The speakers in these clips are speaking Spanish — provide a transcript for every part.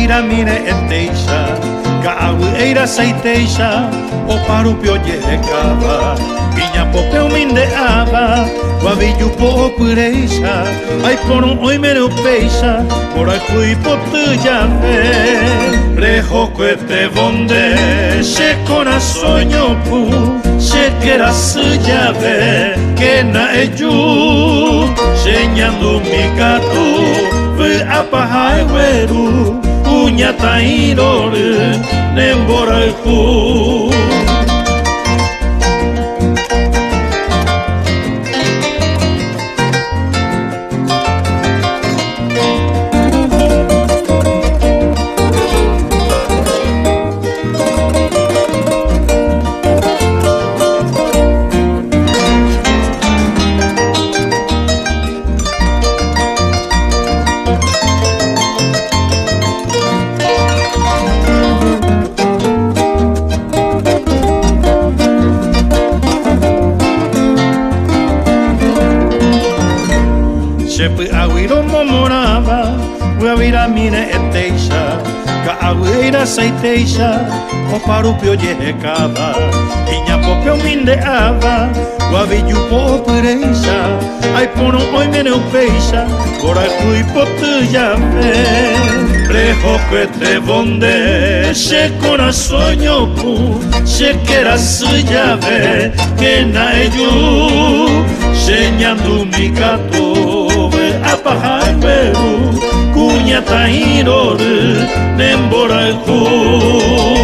vira mine eteixa, Ka'aui eira seiteixa, o parupio yerekava, Piña popeu mindeava, Guavillu po pureixa, Ai poron oi mereu peixa, Por ai fui potu llave, Rejo cuete bonde, She corazoño pu, She quera su llave, Que na eyu, Sheñando mi gato, Ve apahai weru, Uña tairore, Nembora ku. Shepu awiro momorava, Guavira mine eteixa, Ka'agueira seiteixa, O parupio yerekava, Iña popeu mindeava, Guavillu po pureixa, Ai pono oi meneu peixa, Por ai fui potu llave, Rejo cuete bonde, She corazoño pu, She quera su llave, Que na eyu, Sheñando mi gato, Apahai weru, Kuña tairore, Nembora ku.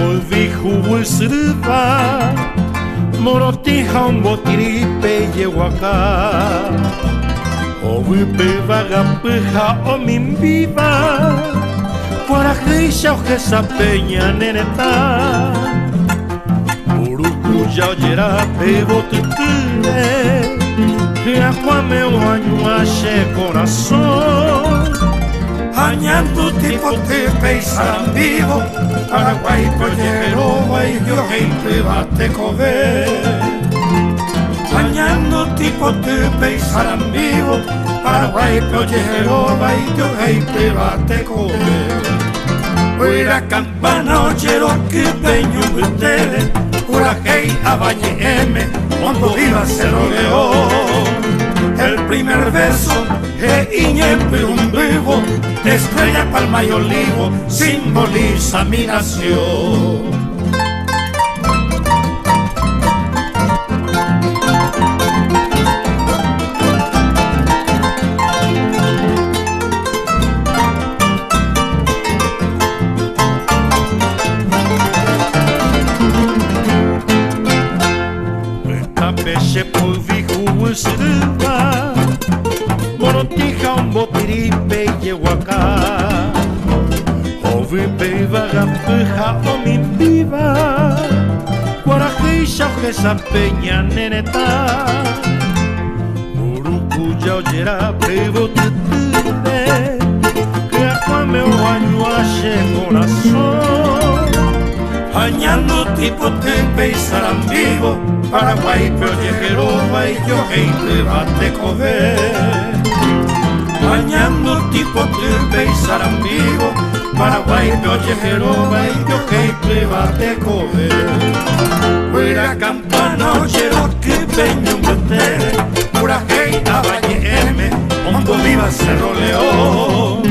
Polvihu sirva Morotija un botiripe yehuacá Ovipe vagapeja o mimbiva Guarajeisha ojesa peña neneta Urucuya oyera bebo tutire Riacuame o añuache corazón Añando tipo te peisan vivo Paraguay pollero y yo gente bate cover Añando tipo te peisan vivo Paraguay pollero y yo gente bate cover Fuera campana ochero que peño ustedes Pura hey a bañe M Cuando viva Cerro León El primer verso Iñepe un vivo Estrella, palma y olivo Simboliza mi nación Peche polvihu sirva Morotija un botiripe yehuacá Ovipe vagapeja o mimbiva Guarajeisha ojesa peña neneta Urucuya oyera bebo tutire Riacuame o añuache corazón Añando tipo tepe y sarambivo Paraguay, Jeroba y yo gente bate cover Bañando tipo tepe y sarambivo Paraguay, Jeroba y yo gente bate cover Fuera campana, ochero que peño un betere Pura hey a Valle M Hondo viva Cerro León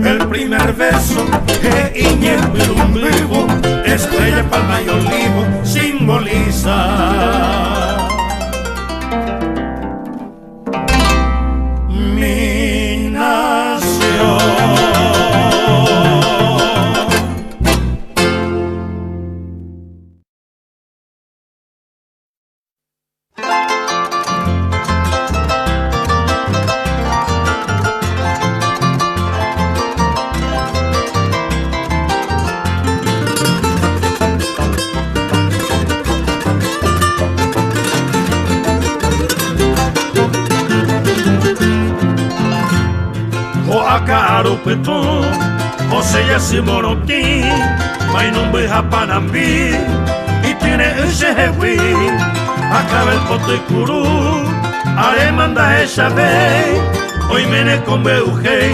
El primer verso Iñepe un vivo Estrella, palma y olivo simboliza mi nación. Caro petón, o sea si morotín, may no beja panambí, y tiene ese jehuí, acaba el pote curú, are manda esa vez, hoy mene con beujei,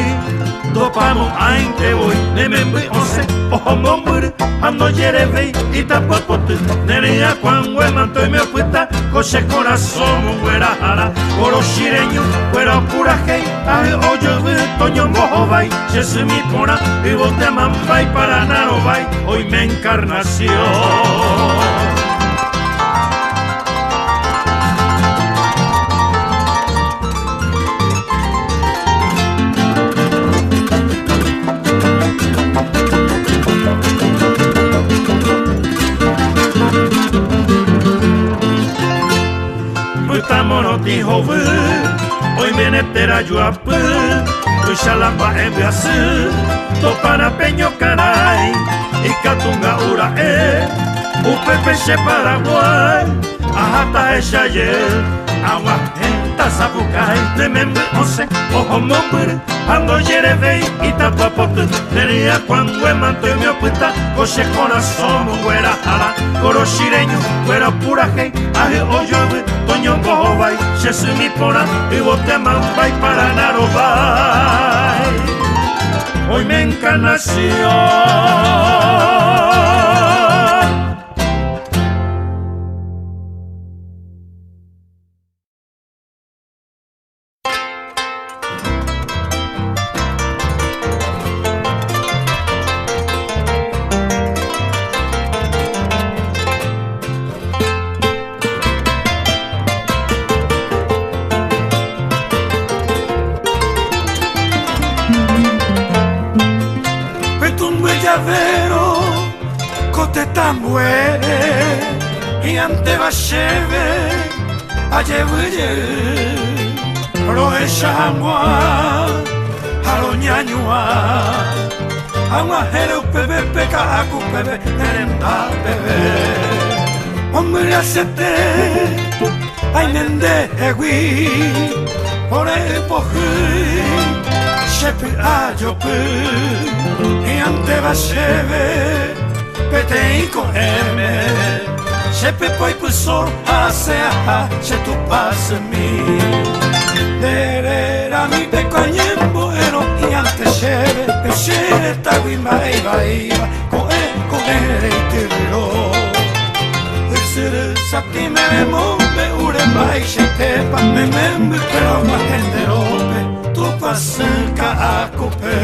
topamos a inte voy, nemembe ose, ojo mombur, ando yerevei, y tapo pote, nerea cuando el manto y me apuesta, coche corazón, güera jara, oro shireño, güera pura hey, ay, oye, toño mojo vai, se se mi pona, y vos te aman vai, para naro vai, hoy me encarnación. Estamos dijo hoy viene tera yuapú, hoy shalamba en Brasil, topana peño caray, y catunga ura upepeche Paraguay, ajata ella yel, agua enta sabucay, nemembe once, ojo mombur, ando yerevei, y tapapote, nería cuando el manto y mi opuesta, coche corazón, güera jala, coro shireño, güera pura hey, aje oyo, toño mojo vai, se se mi pona, y vos te aman vai, para naro vai, hoy me encarnación. Koteta muere y ante va cheve a llevuye roe chamwa haroñañua agua hero pebe peka aku pebe nerenda pebe hombre acete ay nende egui ore pohu shepi ajopu y ante va cheve Peteiko eme Shepe poi puso asea She tu pase mi Derera mi pequeñembo ero y ante sheve Peshere tagui maiva iva Koe reitiro Usuru sati me mombe ure mai shetepa Me membe pero ma henderope Tu pasenka akupe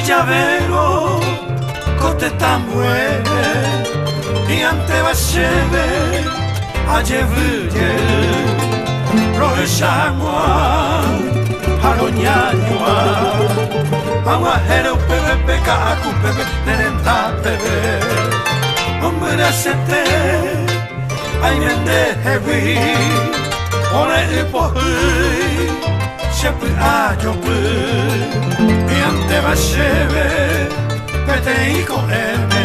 Llavero, koteta muere y ante va cheve a llevuye roe chamwa haroñañua agua hero pebe peka aku pebe nerenta pebe hombre acete ay nende hevi ore ipohui shepu ajopu y ante va cheve peteiko eme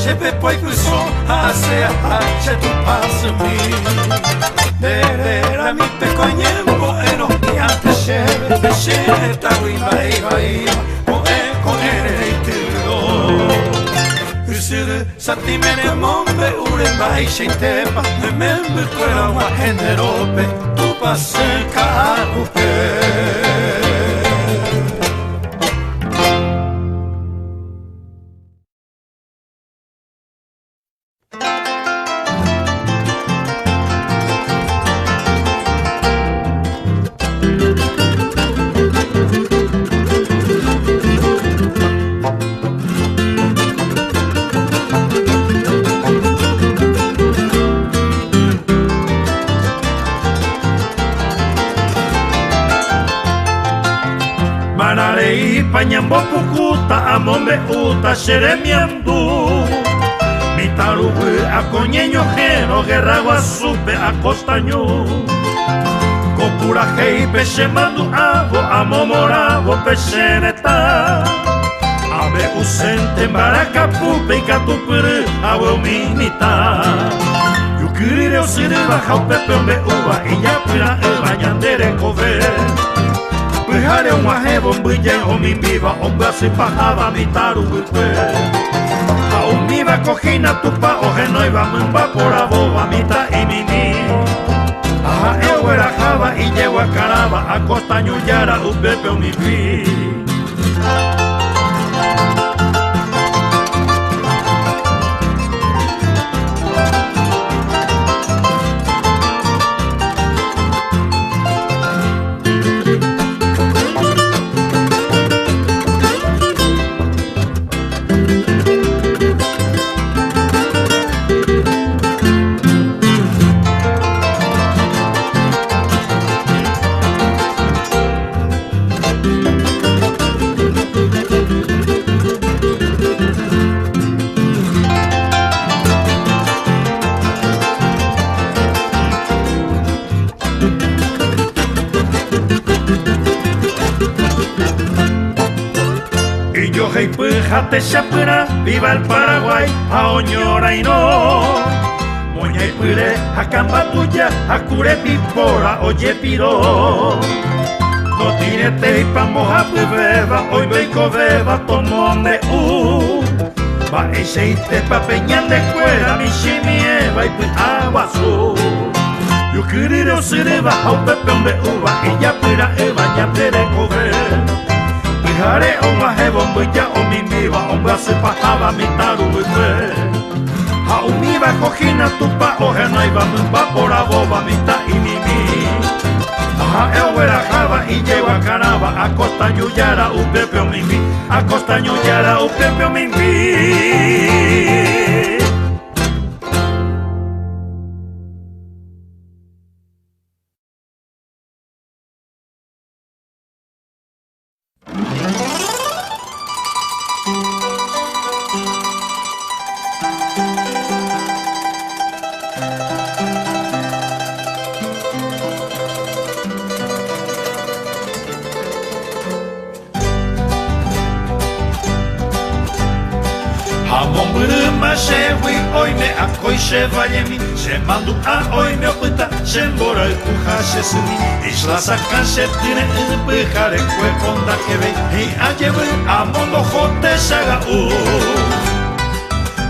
shepe poi puso asea she tu passe mi derera mi pequeñembo ero y ante cheve peshere tagui maiva koe reitiro usuru sati mene mombe ure mai sheitepa me membe kwera wa henderope tu passe ka akupe Panyambo pukuta amombe uta sheremiandu Mitarubu akoñeño jero guerra guasupe acostaño Kopura hei peshe mandu avo amomoravo peshereta Ave usente mbaracapupe y catupuru avo minita Yukirire usiriba jaupepe ombe uva y yapira bañandere kove Pihare un wahebo mbuye omi miva omba si pahaba mitaru bukwe A umiva kojina tupa ojeno iba mumba por aboba mita y mini Aha ewera java y llego a caraba a costa ñuyara upepe omi vi Jate chapura, viva el Paraguay, a oñora y no. Moña y pure, a camba tuya, a cure pipora, oye piro. No tiene te y pa moja beba, hoy beico beba, tomonde Va y se te pa peñan de cuera, mi chimieva y pues aguasu. Yo quería ser baja un pepón de uva, y ya pira el bañate de coger. Hare on wahebo mbuya omimiwa omba se pahaba mitaru bukwe Ha umiwa kojina tupa ojeno iba mumba por aboba mita imimi Oja euera java y lleva caraba a costa yuyara upepeo mimbi, a costa yuyara upepeo mimbi. Hamon bruma shewi oime akoi shevayemi Shemandu a oime opita shembora ukuha shesumi Isla saka shetine upihare kwe konda kebe Hi ayewe amon lojote shaga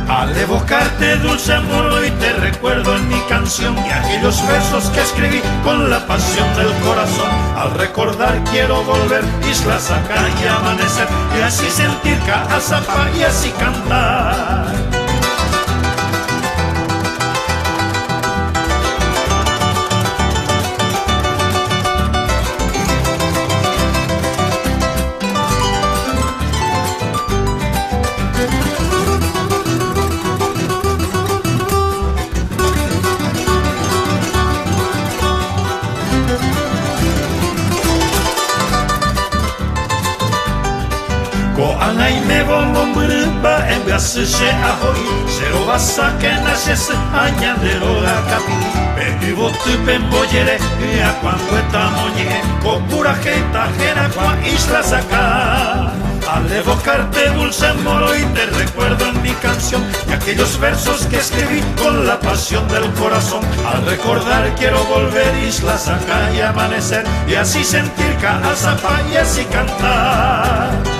Al evocarte dulce amor y te recuerdo en mi canción y aquellos versos que escribí con la pasión del corazón. Al recordar quiero volver, isla saca y amanecer y así sentir Caazapá y así cantar. Angai me bombon burba en gashe ahoy Zero basa que naces añadero a capi Pepi botu pemboyere a cuangueta moñe Copura jeta jera cua isla saca Al evocarte dulce moro y te recuerdo en mi canción Y aquellos versos que escribí con la pasión del corazón Al recordar quiero volver isla saca y amanecer Y así sentir Caazapá y así cantar.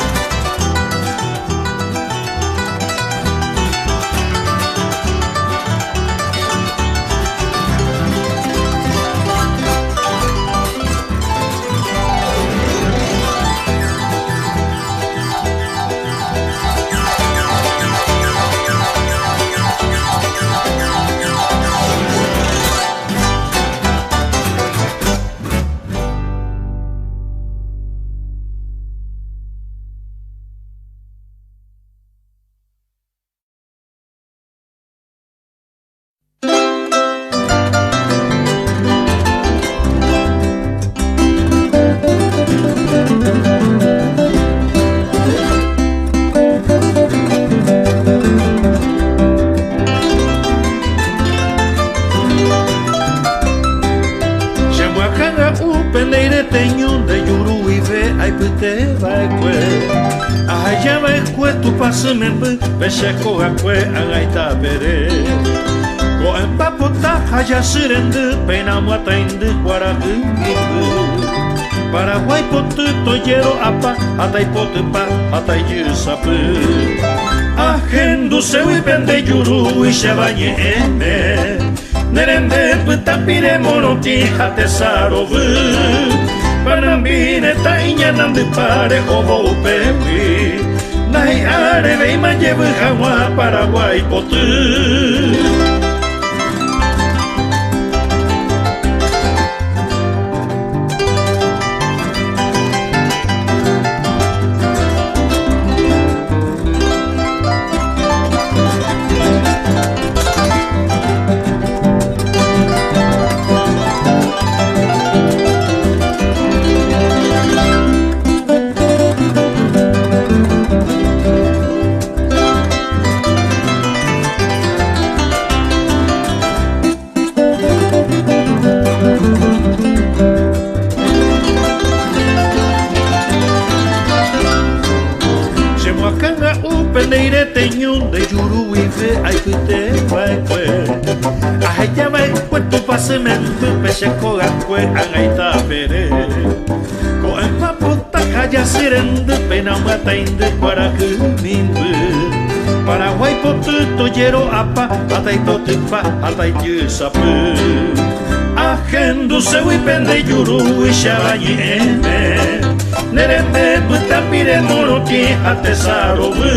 Membe besheko akwe angaita pere ko empapota haya sirende pena muata inde guaragu Paraguay potu toyero apa atai potupa atai yusapu Ajendu sewi pende yuru y shebañe eme Nerende putapire monoti hate sarovu Panambine tainya nande pare hobo upewi Nai are veima llevo jawa Paraguay potu de yuru ife ay pute kwe Ahaya vai cuento pasemento Pesheko gakwe angaita pere Ko empa puta kaya sirende Pena mata inde para kumimbu Paraguay potu toyero apa Atai totupa atai yusapu Ajendu sewi pende yuru ishabañi eme Nerembe puta pire moroti atesarobu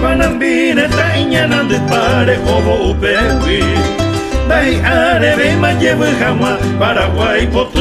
Panambine tainya nande pare hobo upewi Dai arebe ma llevo jamás Paraguay potu.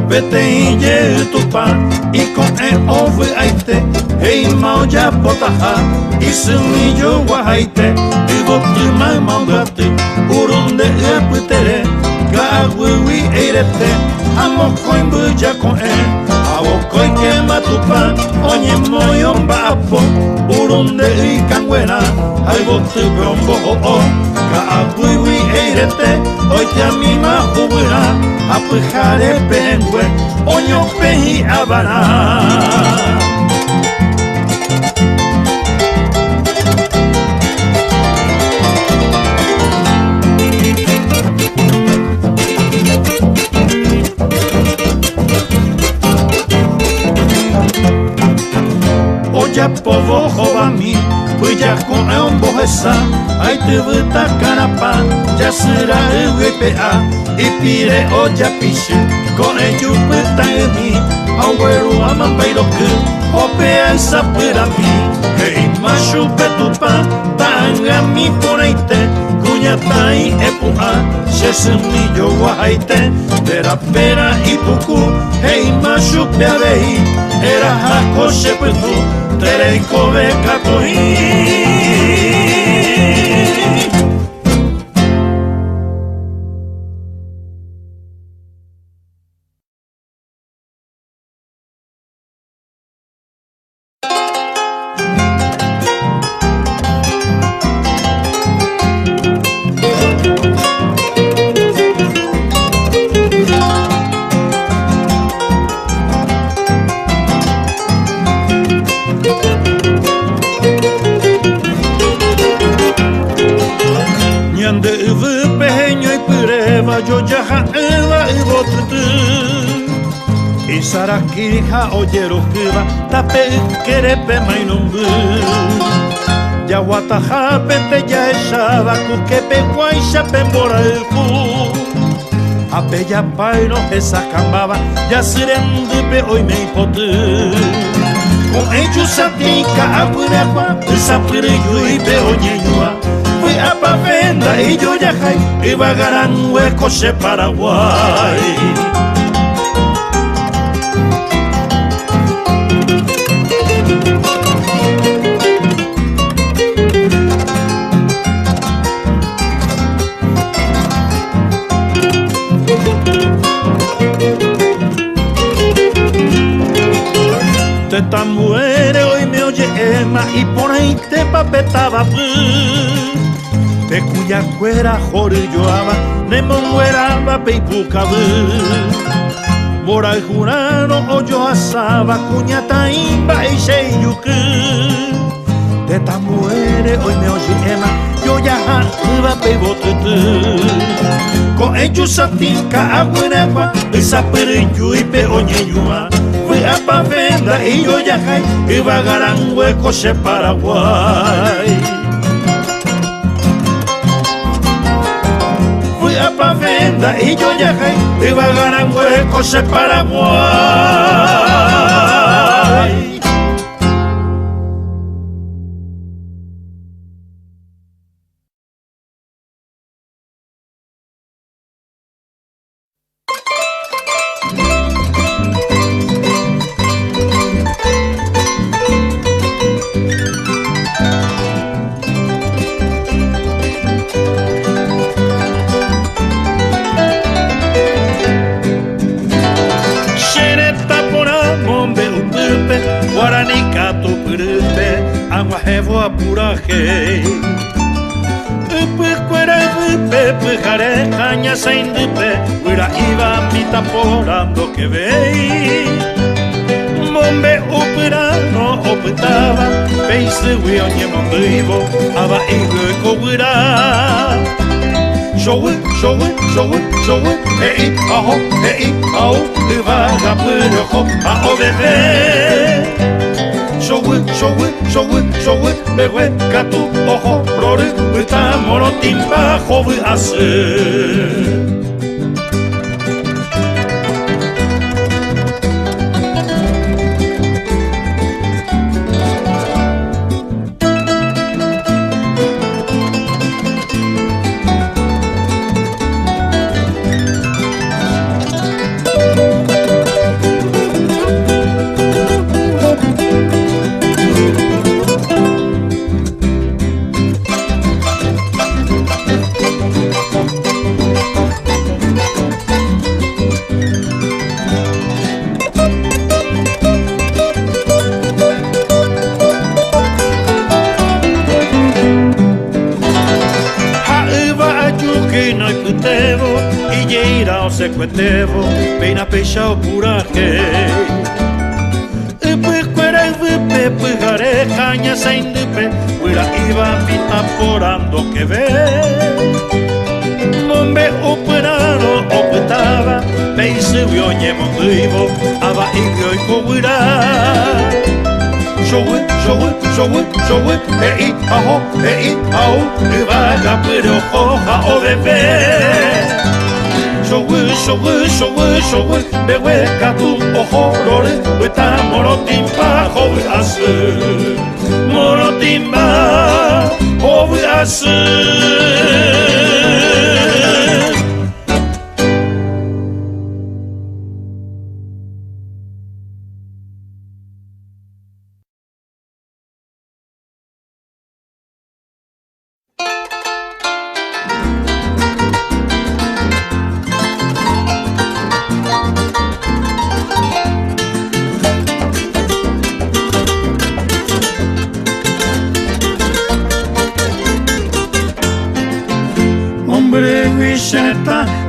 Vete ye tupa y con el ove aite hey mau ya potaha y sumillo guaite y botu mai mangate urunde eputere gawi erete amo coimbu ya con el awo coi que matupa oñe moyon bapo urunde y canguena ay botu brombo o gawi erete hoy te anima ubura apujare pengue oño pehi abana. Oya povo jovami, ya con un bojesa, ay te vuelta canapa, ya será el WPA, y pire oya piche, con el yupeta en mí, abuelo aman bailo que, opea esa para mí, hey macho petupa, tanga mi poneite, cuña tai epua, se semillo guaite, pera pera y pucu, hey macho peavei, era jaco se petu, tere kove katoi. Yo ya ela y botutu y sarakirija oyero kiba tape kerepe mainumbu ya wataja pete ya eshaba kukepe guaisha pembora el ku apeya paino esa cambaba ya sirendupe hoy me hipotu con ellos satica apurakwa esa piriyu y peoñeñua fui a Pavenda y yo ya jai iba a ganar huecos de Paraguay. Te tan muere hoy me oye Emma y por ahí te papetaba te cuya cuera jori yoaba nemo mueraba peipucabu moral jurano oyo asaba cuña taimba y sheyuku te tan muere hoy me oye Emma yo ya iba peibotutu con ellos satica aguinegua esa periyu y peoñeyua fui a Pavenda y yo ya iba a ganar huecos de Paraguay. A Pavenda y yo ya iba a ganar huecos en Paraguay. Hevo apuraje upe cuera upe pujare caña sain dupe uira iba mita porando que vei mombe upera no optaba peise we onye mondo ivo aba igo kobura a o bebé. Bewe katu ojo roru Eta morotimba jovu asu Sequetevo, bem na peixa o puraque. Puera vipe, pujare, caña sem dupe, puera iba pita porando que ve. Mombe operado, opetava, peise vionye mondivo, ava igio y coguira. Ei, aho, ivaga, pero hoja o bebé. Showe, bewe katu ohorore, eta morotimba hovu asu. Morotimba hovu asu.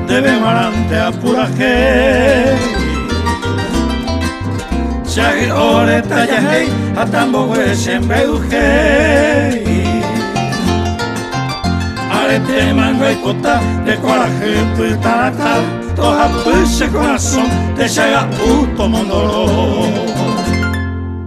Debe marante a pura gente. Shagi ore taya hei, atambo we shembe ujei. Arete mango y cota, de coraje tu y tarata, toja puche corazón, te llega puto mondoro.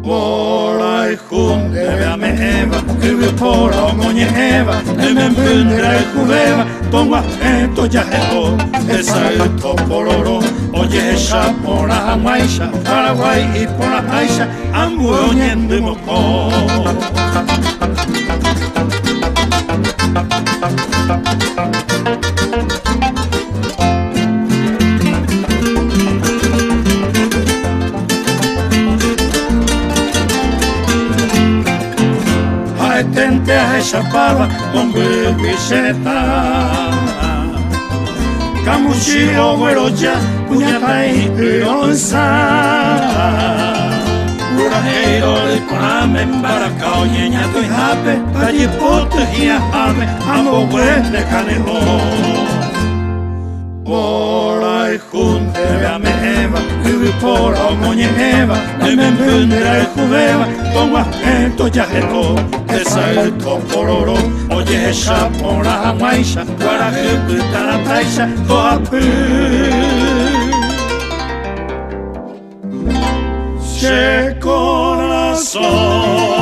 Våra i sjön, det är med Eva, huvud på och Eva, nu med bundra i sjuveva, toma esto ya esto, esa es topororo, oye esa por la Jamaica, Paraguay y por la Aisha, amo oyendo y moco. Tente a esa barba, hombre viseta. Camuchi o güeroya, puñata y onza. Urajero de coname, embaracao, ñeñato y jape, tallipoto y ajame, amo de canejo. Por ahí junte, veame Eva, vivi por omoñe Eva, de me empundera y juveva, toma esto ya esto. Esa es topororo, oye esa por la Jamaica, para que puta la taisha, toa pu. Se corazón.